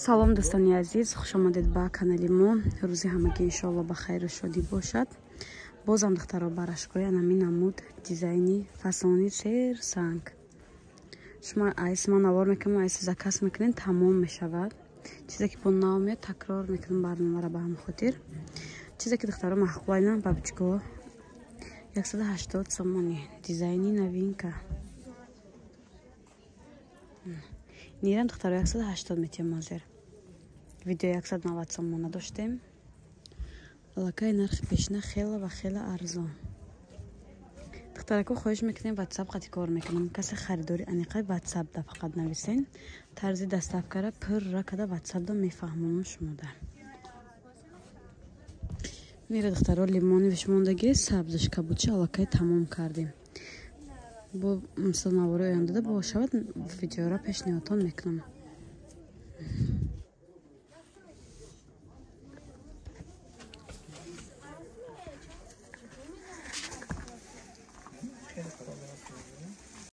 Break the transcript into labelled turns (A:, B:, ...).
A: салом дӯстони азиз, хушомадед ба канали мо. рӯзи ҳамагӣ иншоалло ба хайру шодӣ бошад. бозам духтаро барашкои анами намуд дизайни фасони серсанг. шумо айси ма навор мекунем, айси закас мекунем, тамом мешавад. чизе ки бо нав меяд такрор мекунем барномаро ба ҳамин хотир. чизе ки духтаро махбайна бабичко 180 сомони дизайни новинка. нирам духтаро 180 метием мозер. видео 190 сомона доштем. аллакай нархи пешна хела ва хела арзон. духтарако хоҳиш мекунем ватсап қати кор мекунем. касе харидори аниқай ватсап да фақат нависен. тарзи доставкара пурра када ватсап да мефаҳмонам шумода. мира духтаро лимони вишмондаги сабзиш кабучи аллакай тамом кардем. бо мисл навори оянда бошавад видеоро пешниҳодтон мекунам.